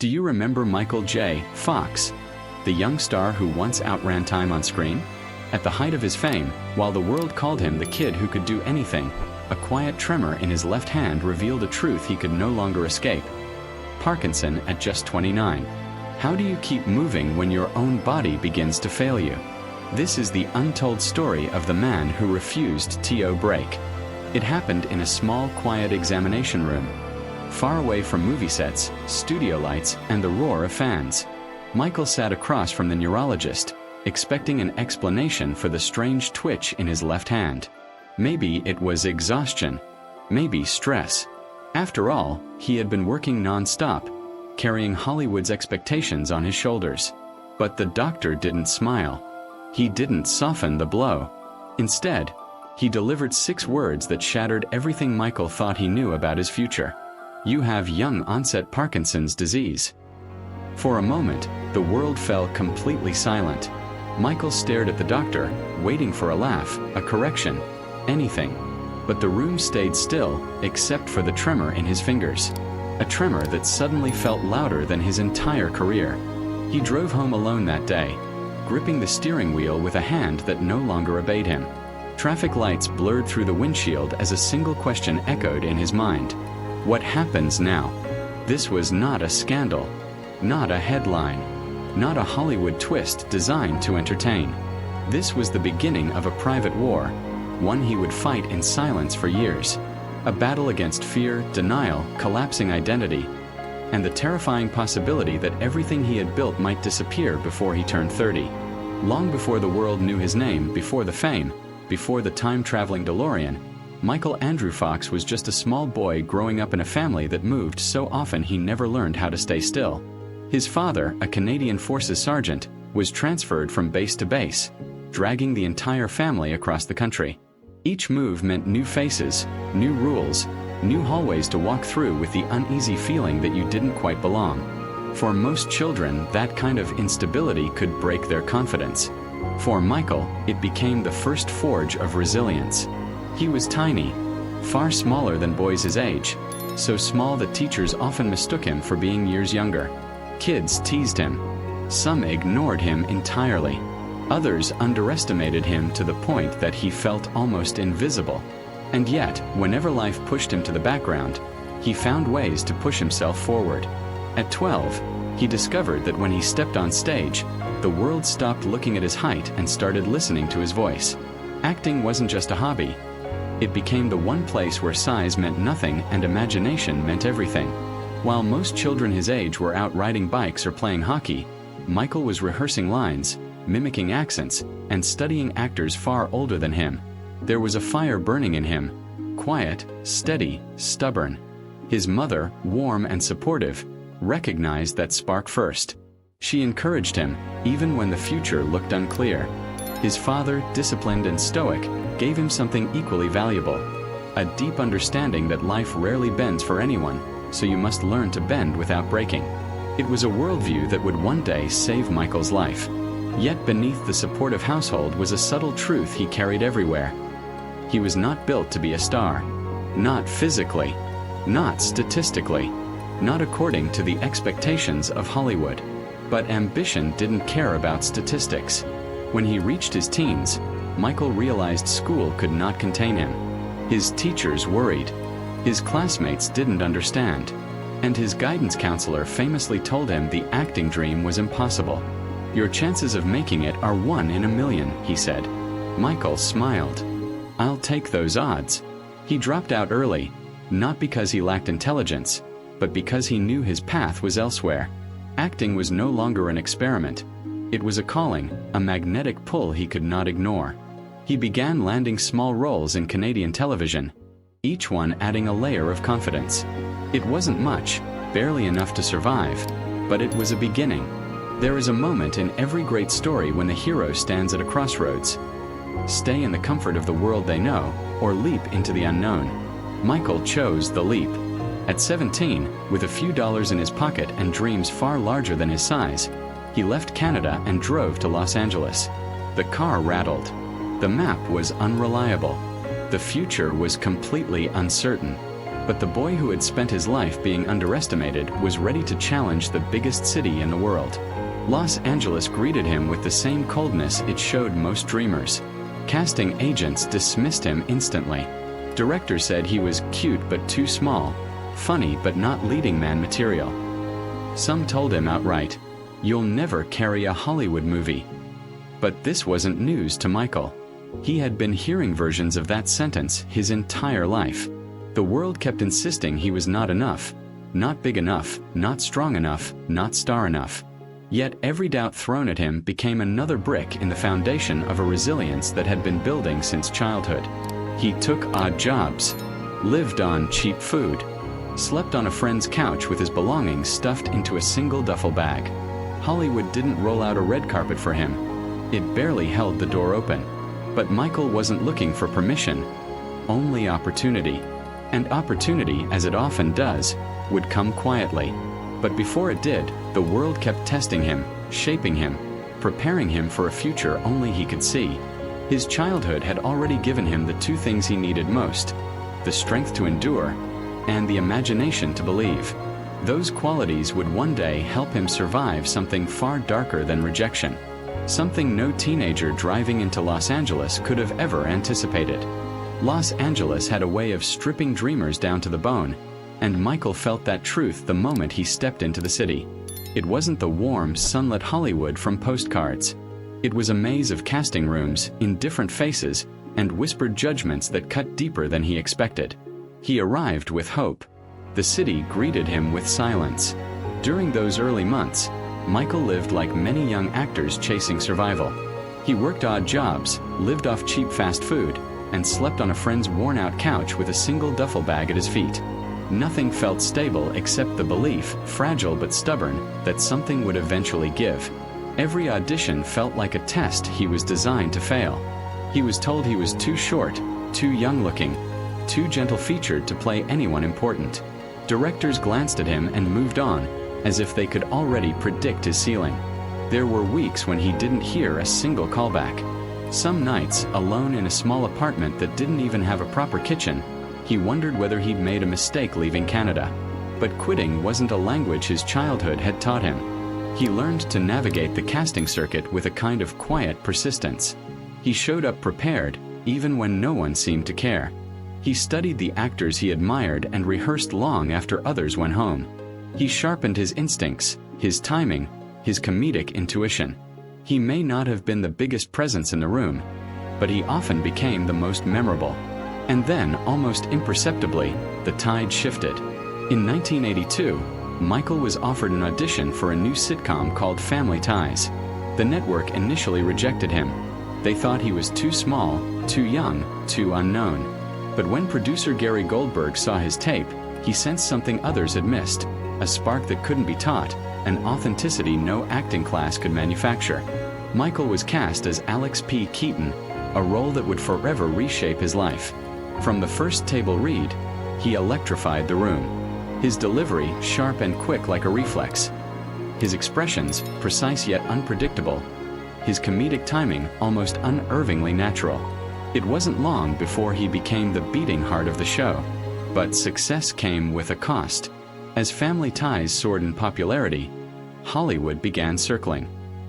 Do you remember Michael J. Fox, the young star who once outran time on screen? At the height of his fame, while the world called him the kid who could do anything, a quiet tremor in his left hand revealed a truth he could no longer escape. Parkinson at just 29. How do you keep moving when your own body begins to fail you? This is the untold story of the man who refused to break. It happened in a small, quiet examination room, far away from movie sets, studio lights, and the roar of fans. Michael sat across from the neurologist, expecting an explanation for the strange twitch in his left hand. Maybe it was exhaustion, maybe stress. After all, he had been working non-stop, carrying Hollywood's expectations on his shoulders. But the doctor didn't smile. He didn't soften the blow. Instead, he delivered 6 words that shattered everything Michael thought he knew about his future. You have young-onset Parkinson's disease. For a moment, the world fell completely silent. Michael stared at the doctor, waiting for a laugh, a correction, anything. But the room stayed still, except for the tremor in his fingers. A tremor that suddenly felt louder than his entire career. He drove home alone that day, gripping the steering wheel with a hand that no longer obeyed him. Traffic lights blurred through the windshield as a single question echoed in his mind. What happens now? This was not a scandal, not a headline, not a Hollywood twist designed to entertain. This was the beginning of a private war, one he would fight in silence for years. A battle against fear, denial, collapsing identity, and the terrifying possibility that everything he had built might disappear before he turned 30. Long before the world knew his name, before the fame, before the time-traveling DeLorean, Michael Andrew Fox was just a small boy growing up in a family that moved so often he never learned how to stay still. His father, a Canadian Forces sergeant, was transferred from base to base, dragging the entire family across the country. Each move meant new faces, new rules, new hallways to walk through with the uneasy feeling that you didn't quite belong. For most children, that kind of instability could break their confidence. For Michael, it became the first forge of resilience. He was tiny, far smaller than boys his age, so small that teachers often mistook him for being years younger. Kids teased him. Some ignored him entirely. Others underestimated him to the point that he felt almost invisible. And yet, whenever life pushed him to the background, he found ways to push himself forward. At 12, he discovered that when he stepped on stage, the world stopped looking at his height and started listening to his voice. Acting wasn't just a hobby. It became the one place where size meant nothing and imagination meant everything. While most children his age were out riding bikes or playing hockey, Michael was rehearsing lines, mimicking accents, and studying actors far older than him. There was a fire burning in him, quiet, steady, stubborn. His mother, warm and supportive, recognized that spark first. She encouraged him, even when the future looked unclear. His father, disciplined and stoic, gave him something equally valuable: a deep understanding that life rarely bends for anyone, so you must learn to bend without breaking. It was a worldview that would one day save Michael's life. Yet beneath the supportive household was a subtle truth he carried everywhere. He was not built to be a star. Not physically. Not statistically. Not according to the expectations of Hollywood. But ambition didn't care about statistics. When he reached his teens, Michael realized school could not contain him. His teachers worried. His classmates didn't understand. And his guidance counselor famously told him the acting dream was impossible. Your chances of making it are 1 in a million, he said. Michael smiled. I'll take those odds. He dropped out early, not because he lacked intelligence, but because he knew his path was elsewhere. Acting was no longer an experiment. It was a calling, a magnetic pull he could not ignore. He began landing small roles in Canadian television, each one adding a layer of confidence. It wasn't much, barely enough to survive, but it was a beginning. There is a moment in every great story when the hero stands at a crossroads. Stay in the comfort of the world they know, or leap into the unknown. Michael chose the leap. At 17, with a few dollars in his pocket and dreams far larger than his size, he left Canada and drove to Los Angeles. The car rattled. The map was unreliable. The future was completely uncertain. But the boy who had spent his life being underestimated was ready to challenge the biggest city in the world. Los Angeles greeted him with the same coldness it showed most dreamers. Casting agents dismissed him instantly. Directors said he was cute but too small, funny but not leading man material. Some told him outright, "You'll never carry a Hollywood movie." But this wasn't news to Michael. He had been hearing versions of that sentence his entire life. The world kept insisting he was not enough, not big enough, not strong enough, not star enough. Yet every doubt thrown at him became another brick in the foundation of a resilience that had been building since childhood. He took odd jobs, lived on cheap food, slept on a friend's couch with his belongings stuffed into a single duffel bag. Hollywood didn't roll out a red carpet for him. It barely held the door open. But Michael wasn't looking for permission, only opportunity. And opportunity, as it often does, would come quietly. But before it did, the world kept testing him, shaping him, preparing him for a future only he could see. His childhood had already given him the two things he needed most: the strength to endure and the imagination to believe. Those qualities would one day help him survive something far darker than rejection. Something no teenager driving into Los Angeles could have ever anticipated. Los Angeles had a way of stripping dreamers down to the bone, and Michael felt that truth the moment he stepped into the city. It wasn't the warm, sunlit Hollywood from postcards. It was a maze of casting rooms, in different faces, and whispered judgments that cut deeper than he expected. He arrived with hope. The city greeted him with silence. During those early months, Michael lived like many young actors chasing survival. He worked odd jobs, lived off cheap fast food, and slept on a friend's worn-out couch with a single duffel bag at his feet. Nothing felt stable except the belief, fragile but stubborn, that something would eventually give. Every audition felt like a test he was designed to fail. He was told he was too short, too young-looking, too gentle-featured to play anyone important. Directors glanced at him and moved on, as if they could already predict his ceiling. There were weeks when he didn't hear a single callback. Some nights, alone in a small apartment that didn't even have a proper kitchen, he wondered whether he'd made a mistake leaving Canada. But quitting wasn't a language his childhood had taught him. He learned to navigate the casting circuit with a kind of quiet persistence. He showed up prepared, even when no one seemed to care. He studied the actors he admired and rehearsed long after others went home. He sharpened his instincts, his timing, his comedic intuition. He may not have been the biggest presence in the room, but he often became the most memorable. And then, almost imperceptibly, the tide shifted. In 1982, Michael was offered an audition for a new sitcom called Family Ties. The network initially rejected him. They thought he was too small, too young, too unknown. But when producer Gary Goldberg saw his tape, he sensed something others had missed. A spark that couldn't be taught, an authenticity no acting class could manufacture. Michael was cast as Alex P. Keaton, a role that would forever reshape his life. From the first table read, he electrified the room. His delivery, sharp and quick like a reflex. His expressions, precise yet unpredictable. His comedic timing, almost unervingly natural. It wasn't long before he became the beating heart of the show. But success came with a cost. As Family Ties soared in popularity, Hollywood began circling.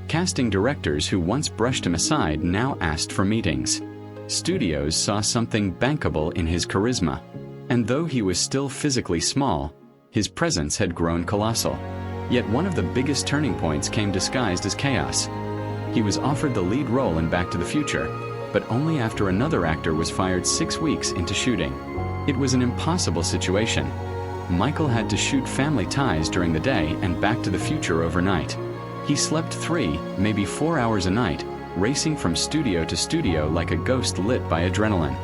Casting directors who once brushed him aside now asked for meetings. Studios saw something bankable in his charisma. And though he was still physically small, his presence had grown colossal. Yet one of the biggest turning points came disguised as chaos. He was offered the lead role in Back to the Future, but only after another actor was fired 6 weeks into shooting. It was an impossible situation. Michael had to shoot Family Ties during the day and Back to the Future overnight. He slept 3, maybe 4 hours a night, racing from studio to studio like a ghost lit by adrenaline.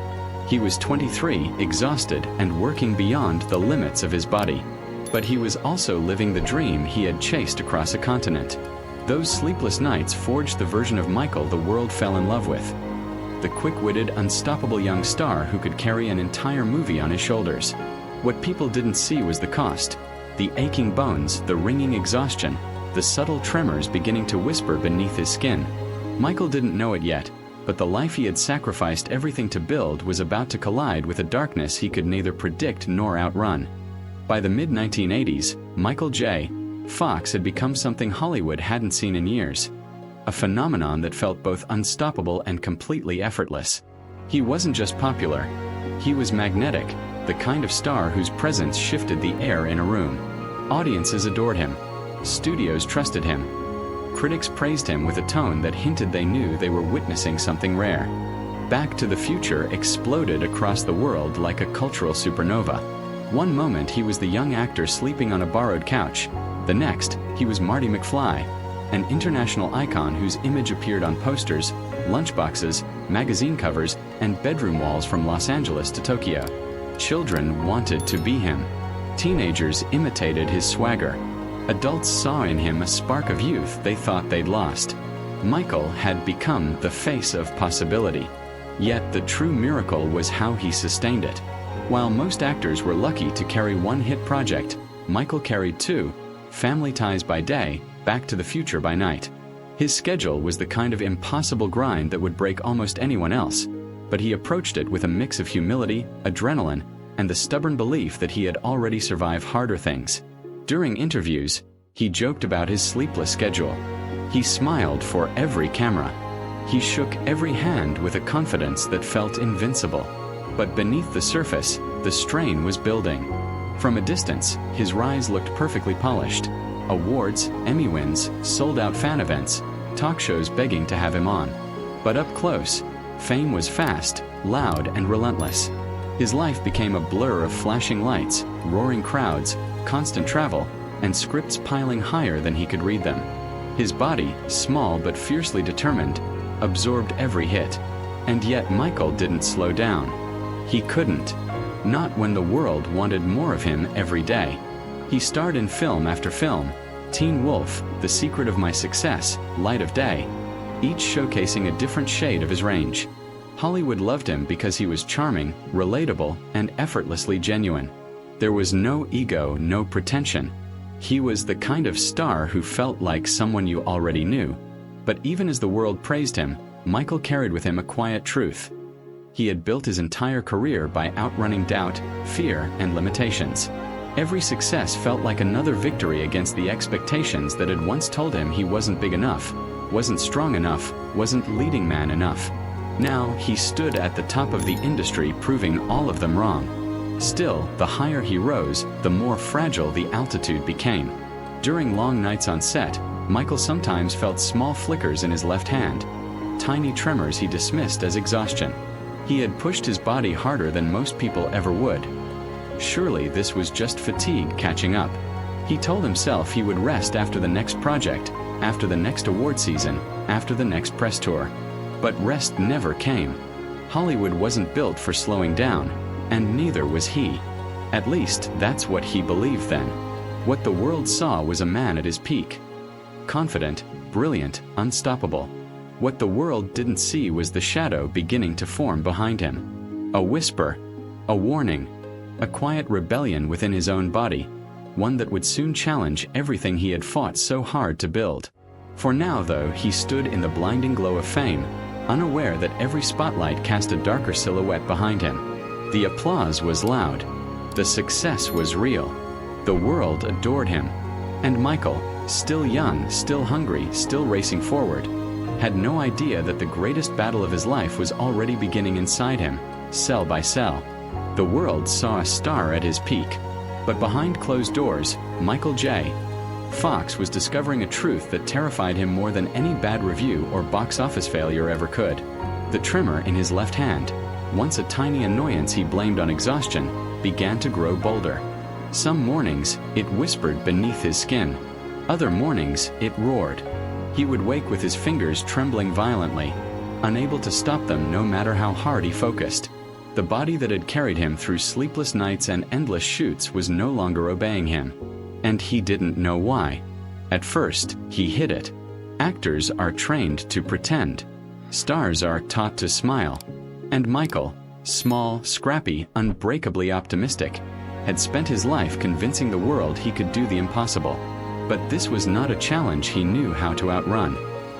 He was 23, exhausted, and working beyond the limits of his body. But he was also living the dream he had chased across a continent. Those sleepless nights forged the version of Michael the world fell in love with. The quick-witted, unstoppable young star who could carry an entire movie on his shoulders. What people didn't see was the cost. The aching bones, the ringing exhaustion, the subtle tremors beginning to whisper beneath his skin. Michael didn't know it yet, But the life he had sacrificed everything to build was about to collide with a darkness he could neither predict nor outrun. By the mid-1980s, Michael J. Fox had become something Hollywood hadn't seen in years. A phenomenon that felt both unstoppable and completely effortless. He wasn't just popular. He was magnetic, the kind of star whose presence shifted the air in a room. Audiences adored him. Studios trusted him. Critics praised him with a tone that hinted they knew they were witnessing something rare. Back to the Future exploded across the world like a cultural supernova. One moment he was the young actor sleeping on a borrowed couch. The next, he was Marty McFly, an international icon whose image appeared on posters, lunchboxes, magazine covers, and bedroom walls from Los Angeles to Tokyo. Children wanted to be him. Teenagers imitated his swagger. Adults saw in him a spark of youth they thought they'd lost. Michael had become the face of possibility. Yet the true miracle was how he sustained it. While most actors were lucky to carry one hit project, Michael carried two: Family Ties by day, Back to the Future by night. His schedule was the kind of impossible grind that would break almost anyone else, but he approached it with a mix of humility, adrenaline, and the stubborn belief that he had already survived harder things. During interviews, he joked about his sleepless schedule. He smiled for every camera. He shook every hand with a confidence that felt invincible. But beneath the surface, the strain was building. From a distance, his rise looked perfectly polished. Awards, Emmy wins, sold-out fan events, talk shows begging to have him on. But up close, fame was fast, loud, and relentless. His life became a blur of flashing lights, roaring crowds, constant travel, and scripts piling higher than he could read them. His body, small but fiercely determined, absorbed every hit. And yet Michael didn't slow down. He couldn't. Not when the world wanted more of him every day. He starred in film after film: Teen Wolf, The Secret of My Success, Light of Day, each showcasing a different shade of his range. Hollywood loved him because he was charming, relatable, and effortlessly genuine. There was no ego, no pretension. He was the kind of star who felt like someone you already knew. But even as the world praised him, Michael carried with him a quiet truth. He had built his entire career by outrunning doubt, fear, and limitations. Every success felt like another victory against the expectations that had once told him he wasn't big enough, wasn't strong enough, wasn't leading man enough. Now he stood at the top of the industry, proving all of them wrong. Still, the higher he rose, the more fragile the altitude became. During long nights on set, Michael sometimes felt small flickers in his left hand. Tiny tremors he dismissed as exhaustion. He had pushed his body harder than most people ever would. Surely this was just fatigue catching up. He told himself he would rest after the next project, after the next award season, after the next press tour. But rest never came. Hollywood wasn't built for slowing down, and neither was he. At least, that's what he believed then. What the world saw was a man at his peak. Confident, brilliant, unstoppable. What the world didn't see was the shadow beginning to form behind him. A whisper, a warning, a quiet rebellion within his own body, one that would soon challenge everything he had fought so hard to build. For now, though, he stood in the blinding glow of fame, unaware that every spotlight cast a darker silhouette behind him. The applause was loud. The success was real. The world adored him. And Michael, still young, still hungry, still racing forward, had no idea that the greatest battle of his life was already beginning inside him, cell by cell. The world saw a star at his peak. But behind closed doors, Michael J. Fox was discovering a truth that terrified him more than any bad review or box office failure ever could. The tremor in his left hand, once a tiny annoyance he blamed on exhaustion, began to grow bolder. Some mornings, it whispered beneath his skin. Other mornings, it roared. He would wake with his fingers trembling violently, unable to stop them no matter how hard he focused. The body that had carried him through sleepless nights and endless shoots was no longer obeying him. And he didn't know why. At first, he hid it. Actors are trained to pretend. Stars are taught to smile. And Michael, small, scrappy, unbreakably optimistic, had spent his life convincing the world he could do the impossible. But this was not a challenge he knew how to outrun.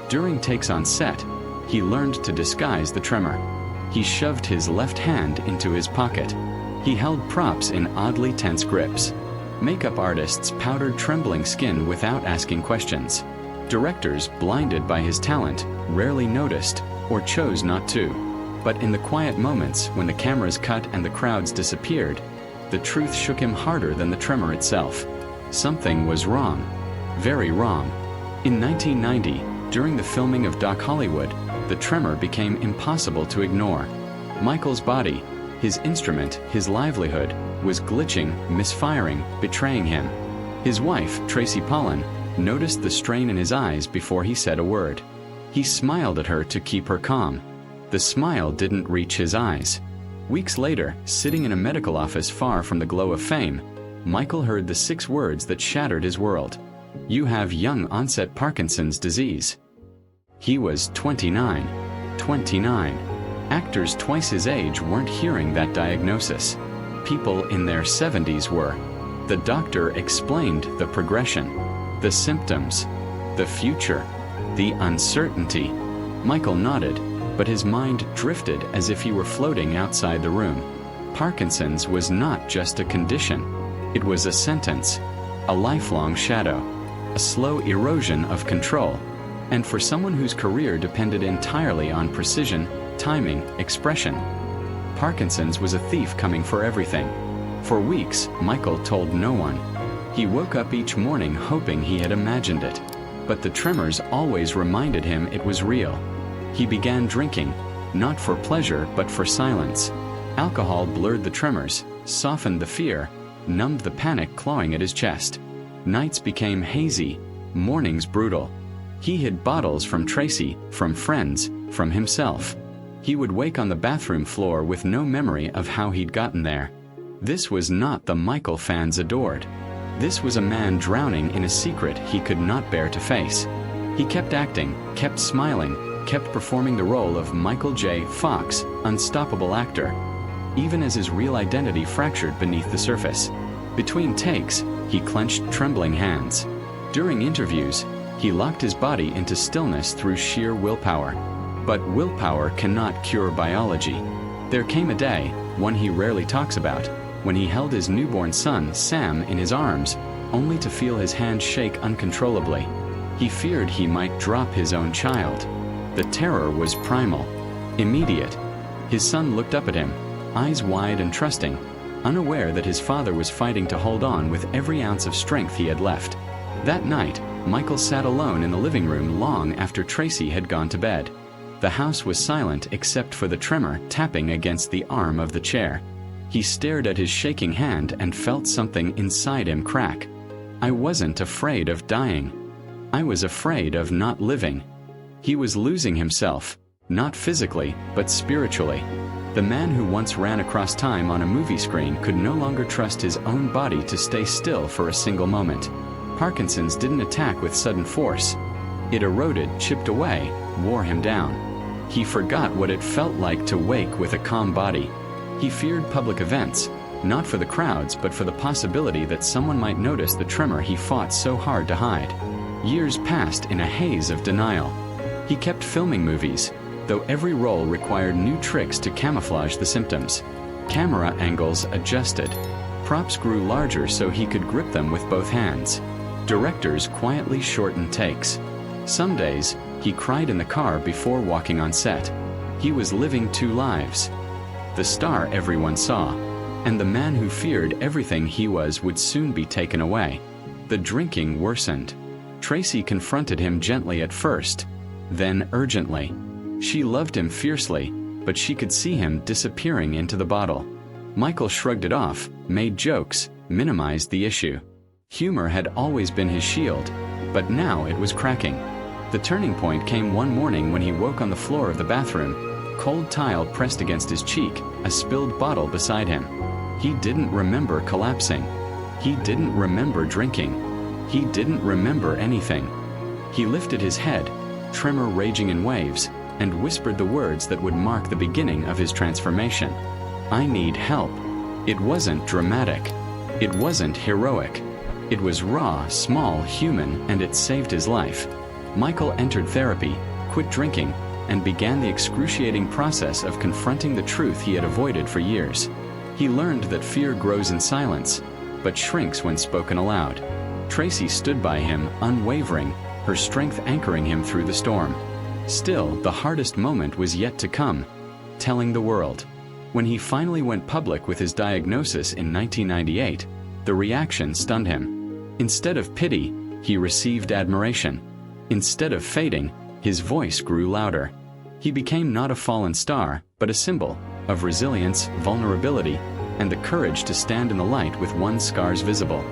During takes on set, He learned to disguise the tremor. He shoved his left hand into his pocket. He held props in oddly tense grips. Makeup artists powdered trembling skin without asking questions. Directors, blinded by his talent, rarely noticed or chose not to. But in the quiet moments when the cameras cut and the crowds disappeared, the truth shook him harder than the tremor itself. Something was wrong. Very wrong. In 1990, during the filming of Doc Hollywood, the tremor became impossible to ignore. Michael's body, his instrument, his livelihood, was glitching, misfiring, betraying him. His wife, Tracy Pollan, noticed the strain in his eyes before he said a word. He smiled at her to keep her calm. The smile didn't reach his eyes. Weeks later, sitting in a medical office far from the glow of fame, Michael heard the 6 words that shattered his world. "You have young-onset Parkinson's disease." He was 29. 29. Actors twice his age weren't hearing that diagnosis. People in their 70s were. The doctor explained the progression, the symptoms, the future, the uncertainty. Michael nodded, but his mind drifted as if he were floating outside the room. Parkinson's was not just a condition. It was a sentence, a lifelong shadow, a slow erosion of control. And for someone whose career depended entirely on precision, timing, expression, Parkinson's was a thief coming for everything. For weeks, Michael told no one. He woke up each morning hoping he had imagined it. But the tremors always reminded him it was real. He began drinking, not for pleasure but for silence. Alcohol blurred the tremors, softened the fear, numbed the panic clawing at his chest. Nights became hazy, mornings brutal. He hid bottles from Tracy, from friends, from himself. He would wake on the bathroom floor with no memory of how he'd gotten there. This was not the Michael fans adored. This was a man drowning in a secret he could not bear to face. He kept acting, kept smiling, kept performing the role of Michael J. Fox, unstoppable actor, even as his real identity fractured beneath the surface. Between takes, he clenched trembling hands. During interviews, he locked his body into stillness through sheer willpower. But willpower cannot cure biology. There came a day, one he rarely talks about, when he held his newborn son, Sam, in his arms, only to feel his hand shake uncontrollably. He feared he might drop his own child. The terror was primal, immediate. His son looked up at him, eyes wide and trusting, unaware that his father was fighting to hold on with every ounce of strength he had left. That night, Michael sat alone in the living room long after Tracy had gone to bed. The house was silent except for the tremor tapping against the arm of the chair. He stared at his shaking hand and felt something inside him crack. I wasn't afraid of dying. I was afraid of not living. He was losing himself, not physically, but spiritually. The man who once ran across time on a movie screen could no longer trust his own body to stay still for a single moment. Parkinson's didn't attack with sudden force. It eroded, chipped away, wore him down. He forgot what it felt like to wake with a calm body. He feared public events, not for the crowds but for the possibility that someone might notice the tremor he fought so hard to hide. Years passed in a haze of denial. He kept filming movies, though every role required new tricks to camouflage the symptoms. Camera angles adjusted. Props grew larger so he could grip them with both hands. Directors quietly shortened takes. Some days, he cried in the car before walking on set. He was living 2 lives. The star everyone saw, and the man who feared everything he was would soon be taken away. The drinking worsened. Tracy confronted him gently at first, then urgently. She loved him fiercely, but she could see him disappearing into the bottle. Michael shrugged it off, made jokes, minimized the issue. Humor had always been his shield, but now it was cracking. The turning point came one morning when he woke on the floor of the bathroom, cold tile pressed against his cheek, a spilled bottle beside him. He didn't remember collapsing. He didn't remember drinking. He didn't remember anything. He lifted his head, tremor raging in waves, and whispered the words that would mark the beginning of his transformation. I need help. It wasn't dramatic. It wasn't heroic. It was raw, small, human, and it saved his life. Michael entered therapy, quit drinking, and began the excruciating process of confronting the truth he had avoided for years. He learned that fear grows in silence, but shrinks when spoken aloud. Tracy stood by him, unwavering, her strength anchoring him through the storm. Still, the hardest moment was yet to come: telling the world. When he finally went public with his diagnosis in 1998, the reaction stunned him. Instead of pity, he received admiration. Instead of fading, his voice grew louder. He became not a fallen star, but a symbol of resilience, vulnerability, and the courage to stand in the light with one's scars visible.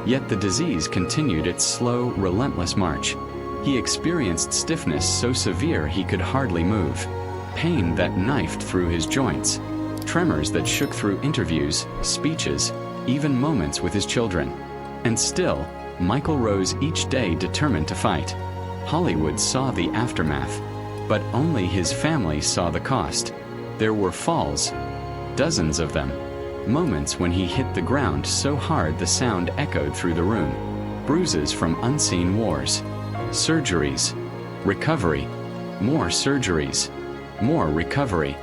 Yet the disease continued its slow, relentless march. He experienced stiffness so severe he could hardly move, pain that knifed through his joints, tremors that shook through interviews, speeches, even moments with his children. And still, Michael rose each day determined to fight. Hollywood saw the aftermath, but only his family saw the cost. There were falls, dozens of them, moments when he hit the ground so hard the sound echoed through the room, bruises from unseen wars, surgeries, recovery, more surgeries, more recovery.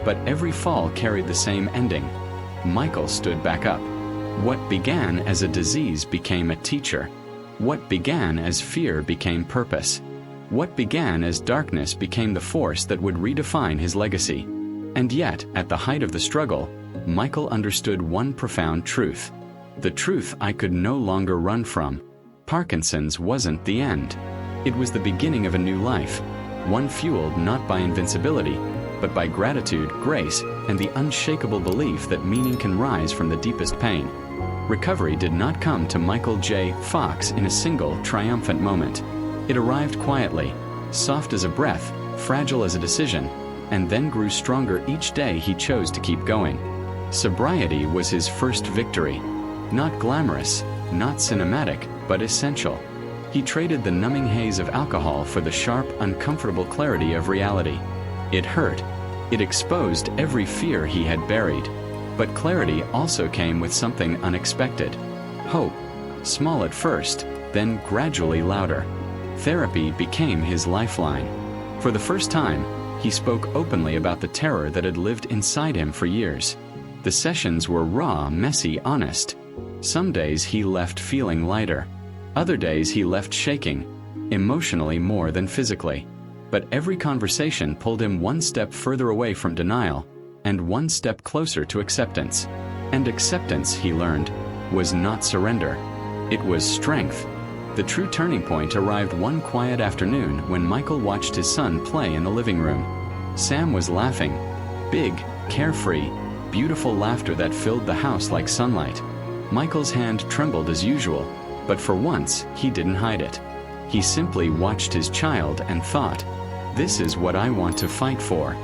But every fall carried the same ending. Michael stood back up. What began as a disease became a teacher. What began as fear became purpose. What began as darkness became the force that would redefine his legacy. And yet, at the height of the struggle, Michael understood one profound truth. The truth I could no longer run from. Parkinson's wasn't the end. It was the beginning of a new life, one fueled not by invincibility, but by gratitude, grace, and the unshakable belief that meaning can rise from the deepest pain. Recovery did not come to Michael J. Fox in a single, triumphant moment. It arrived quietly, soft as a breath, fragile as a decision, and then grew stronger each day he chose to keep going. Sobriety was his first victory. Not glamorous, not cinematic, but essential. He traded the numbing haze of alcohol for the sharp, uncomfortable clarity of reality. It hurt. It exposed every fear he had buried. But clarity also came with something unexpected. Hope. Small at first, then gradually louder. Therapy became his lifeline. For the first time, he spoke openly about the terror that had lived inside him for years. The sessions were raw, messy, honest. Some days he left feeling lighter. Other days he left shaking, emotionally more than physically. But every conversation pulled him one step further away from denial, and one step closer to acceptance. And acceptance, he learned, was not surrender. It was strength. The true turning point arrived one quiet afternoon when Michael watched his son play in the living room. Sam was laughing. Big, carefree, beautiful laughter that filled the house like sunlight. Michael's hand trembled as usual, but for once, he didn't hide it. He simply watched his child and thought, "This is what I want to fight for."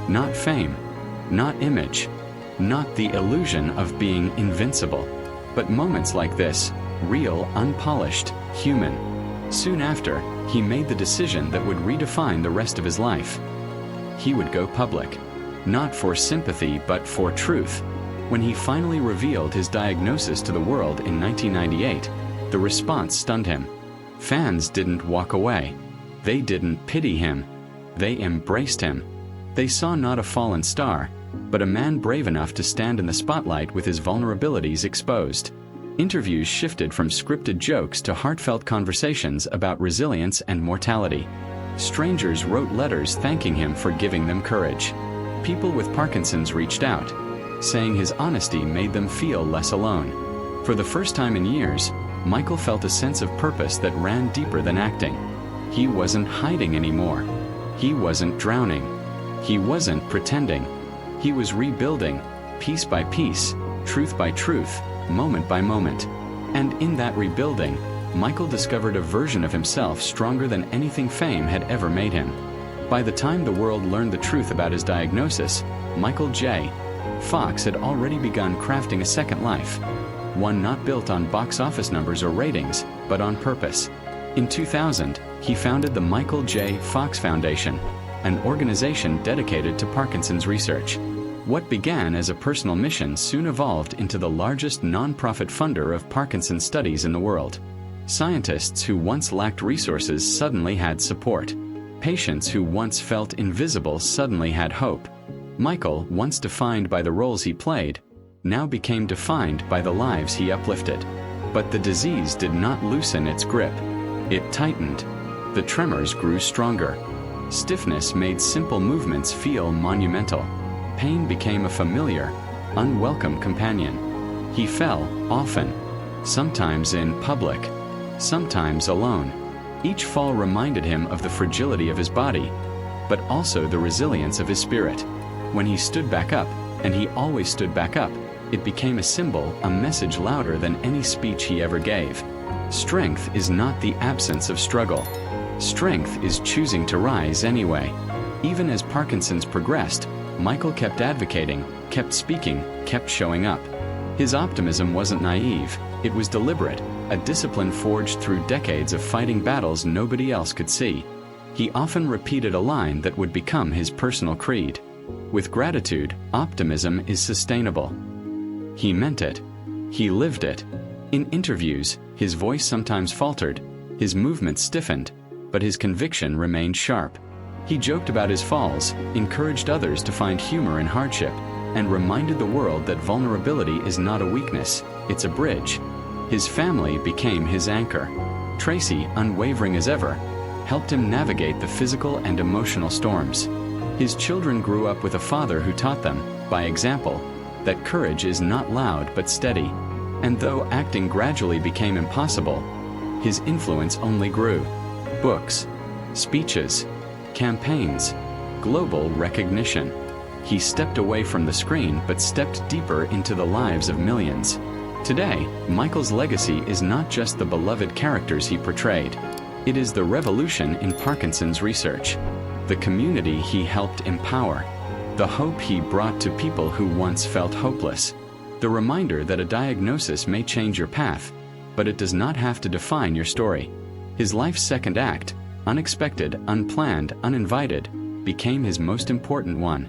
Not fame, not image, not the illusion of being invincible, but moments like this, real, unpolished, human. Soon after, he made the decision that would redefine the rest of his life. He would go public, not for sympathy but for truth. When he finally revealed his diagnosis to the world in 1998, the response stunned him. Fans didn't walk away. They didn't pity him. They embraced him. They saw not a fallen star, but a man brave enough to stand in the spotlight with his vulnerabilities exposed. Interviews shifted from scripted jokes to heartfelt conversations about resilience and mortality. Strangers wrote letters thanking him for giving them courage. People with Parkinson's reached out, saying his honesty made them feel less alone. For the first time in years, Michael felt a sense of purpose that ran deeper than acting. He wasn't hiding anymore. He wasn't drowning. He wasn't pretending. He was rebuilding, piece by piece, truth by truth, moment by moment. And in that rebuilding, Michael discovered a version of himself stronger than anything fame had ever made him. By the time the world learned the truth about his diagnosis, Michael J. Fox had already begun crafting a second life, one not built on box office numbers or ratings, but on purpose. In 2000, he founded the Michael J. Fox Foundation, an organization dedicated to Parkinson's research. What began as a personal mission soon evolved into the largest nonprofit funder of Parkinson's studies in the world. Scientists who once lacked resources suddenly had support. Patients who once felt invisible suddenly had hope. Michael, once defined by the roles he played, now became defined by the lives he uplifted. But the disease did not loosen its grip. It tightened. The tremors grew stronger. Stiffness made simple movements feel monumental. Pain became a familiar, unwelcome companion. He fell, often, sometimes in public, sometimes alone. Each fall reminded him of the fragility of his body, but also the resilience of his spirit. When he stood back up, and he always stood back up, it became a symbol, a message louder than any speech he ever gave. Strength is not the absence of struggle. Strength is choosing to rise anyway. Even as Parkinson's progressed, Michael kept advocating, kept speaking, kept showing up. His optimism wasn't naive, it was deliberate, a discipline forged through decades of fighting battles nobody else could see. He often repeated a line that would become his personal creed. With gratitude, optimism is sustainable. He meant it. He lived it. In interviews, his voice sometimes faltered, his movements stiffened, but his conviction remained sharp. He joked about his falls, encouraged others to find humor in hardship, and reminded the world that vulnerability is not a weakness, it's a bridge. His family became his anchor. Tracy, unwavering as ever, helped him navigate the physical and emotional storms. His children grew up with a father who taught them, by example, that courage is not loud but steady. And though acting gradually became impossible, his influence only grew. Books, speeches, campaigns, global recognition. He stepped away from the screen but stepped deeper into the lives of millions. Today, Michael's legacy is not just the beloved characters he portrayed. It is the revolution in Parkinson's research, the community he helped empower, the hope he brought to people who once felt hopeless, the reminder that a diagnosis may change your path, but it does not have to define your story. His life's second act, unexpected, unplanned, uninvited, became his most important one.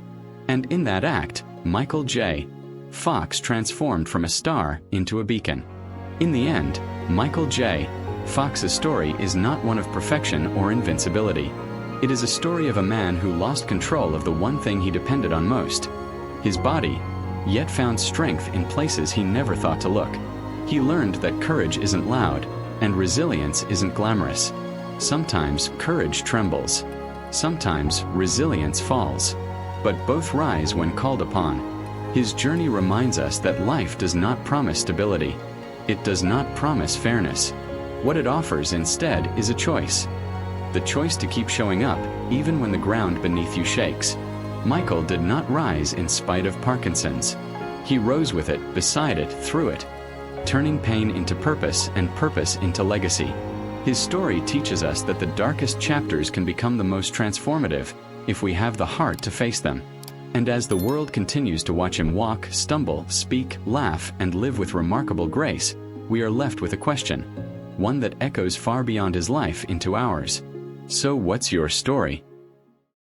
And in that act, Michael J. Fox transformed from a star into a beacon. In the end, Michael J. Fox's story is not one of perfection or invincibility. It is a story of a man who lost control of the one thing he depended on most, his body, yet found strength in places he never thought to look. He learned that courage isn't loud, and resilience isn't glamorous. Sometimes courage trembles. Sometimes resilience falls. But both rise when called upon. His journey reminds us that life does not promise stability. It does not promise fairness. What it offers instead is a choice. The choice to keep showing up, even when the ground beneath you shakes. Michael did not rise in spite of Parkinson's. He rose with it, beside it, through it, turning pain into purpose and purpose into legacy. His story teaches us that the darkest chapters can become the most transformative if we have the heart to face them. And as the world continues to watch him walk, stumble, speak, laugh, and live with remarkable grace, we are left with a question, one that echoes far beyond his life into ours. So what's your story?